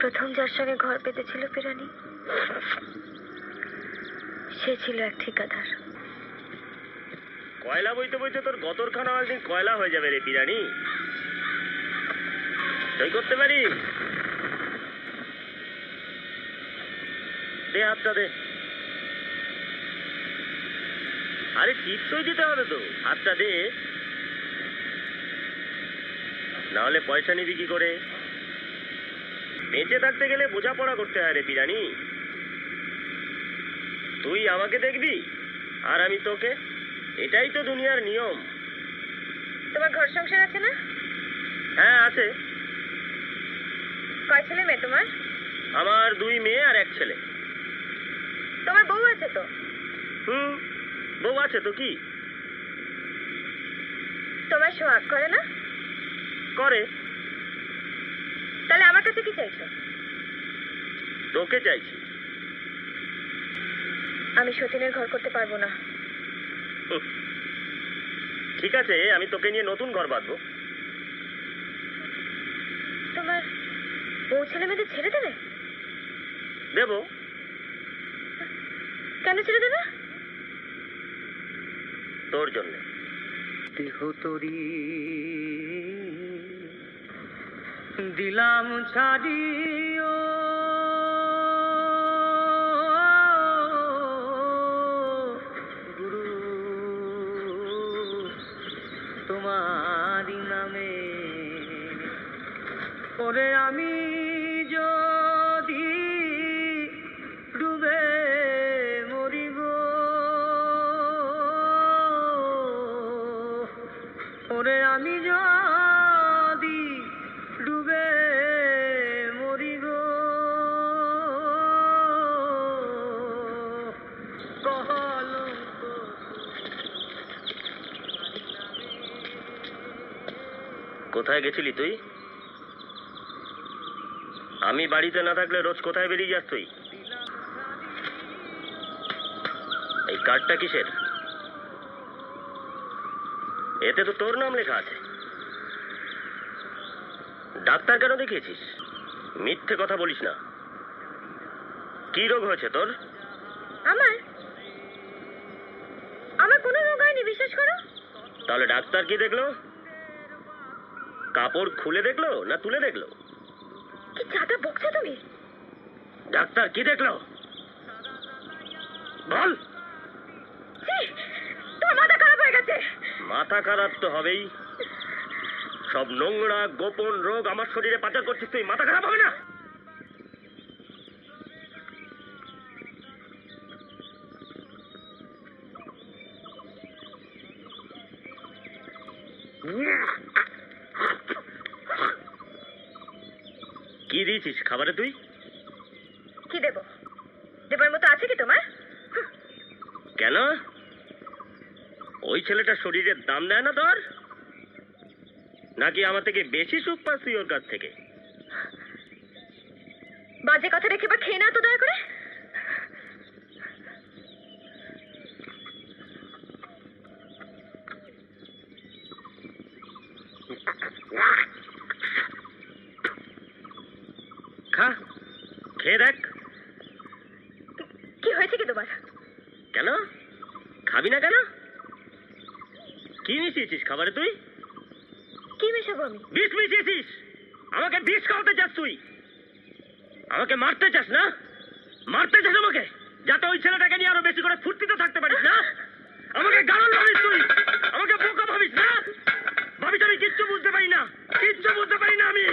প্রথম যার সঙ্গে ঘর পেতেছিল পিরানি, সে ছিল এক ঠিকাদার। কয়লা বইতে বইতে তোর গতরখানা একদিন কয়লা হয়ে যাবে রে পিরানি। সই করতে পারি? দে হাতটা দে। আরে ঠিক সই দিতে হবে তো, হাতটা দে, না হলে পয়সা নিবি কি করে? বেঁচে থাকতে গেলে বোঝাপড়া করতে হয় রে পিরানি। তুই আমাকে দেখবি আর আমি তোকে, এটাই তো দুনিয়ার নিয়ম। তোমার ঘর সংসার আছে না? হ্যাঁ আছে। কয় ছেলে মেয়ে তোমার? আমার 2 মেয়ে আর 1 ছেলে। তোমার বউ আছে তো? বউ আছে তো, কি? তোমার সোহাগ করে না? করে। তাহলে আমার কাছে কি চাইছো? তোকে চাইছি। আমি সতীনের ঘর করতে পারবো না। ঠিক আছে, আমি তোকে নিয়ে নতুন ঘর বাঁধবো। তোমার বউ ছেলে মেয়েদের ছেড়ে দেবে? দেবো। কেন ছেড়ে দেবে? তোর জন্য। দেহ তরি দিলাম ছাড়িও, গুরু তোমারি নামে ওরে আমি যদি ডুবে মরিব, ওরে আমি যদি ডুবে মরিব, কোথায় গেছিলি তুই? আমি বাড়িতে না থাকলে রোজ কোথায় বেরিয়ে যাস তুই? এই কার্ডটা কিসের? এতে তো তোর নাম লেখা আছে। ডাক্তার কেন দেখিয়েছিস? মিথ্যে কথা বলিস না। কি রোগ হয়েছে তোর? আমার আমার কোনো রোগ হয়নি, বিশ্বাস করো। তাহলে ডাক্তার কি দেখলো? কাপড় খুলে দেখলো না তুলে দেখলো? কি চাটা বকছো তুমি? ডাক্তার কি দেখলো বল। তোমার মাথা খারাপ হয়ে গেছে। মাথা খারাপ তো হবেই। সব নোংরা গোপন রোগ আমার শরীরে পাচার করছিস তুই, মাথা খারাপ হবে না? কি দিয়েছিস খাবারে তুই? কি দেবো? দেবার মতো আছে কি তোমার? কেন? ওই ছেলেটা শরীরের দাম দেয় না তোর? নাকি আমার থেকে বেশি সুখ পাস তুই ওর কাছ থেকে? বাজে কথা রেখে বা খেয়ে না তো দয়া করে। খা, খেয়ে দেখ। কি হয়েছে কি তোমার? কেন খাবি না কেন? কি মিশিয়েছিস খাবারে তুই? কি মেশাবো আমি? বিষ মিশিয়েছিস। আমাকে বিষ খাওয়াতে চাস তুই? আমাকে মারতে চাস না? মারতে চাস আমাকে, যাতে ওই ছেলেটাকে নিয়ে আরো বেশি করে ফুর্তিতে থাকতে পারিস না? আমাকে গাড়ল ভাবিস তুই? আমাকে বোকা ভাবিস না? ভাবিস আমি কিচ্ছু বুঝতে পারি না? কিচ্ছু বুঝতে পারি না আমি?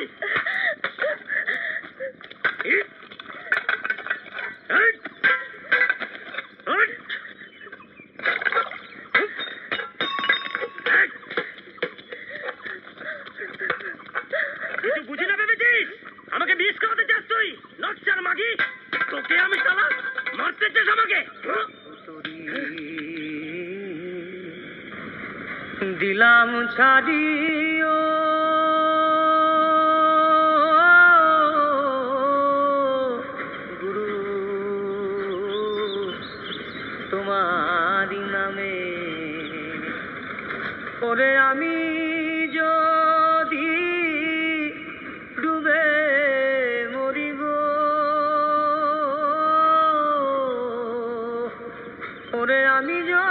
কিছু বুঝি না ভেবেছিস? আমাকে বিষ খাওয়াতে চাস তুই? নচ্চার মাগি, তোকে আমি শালা মারতে চাস আমাকে? দিলাম ছাড়িও, গুরু তোমারি নামে ওরে আমি যদি ডুবে মরিব, ওরে আমি যদি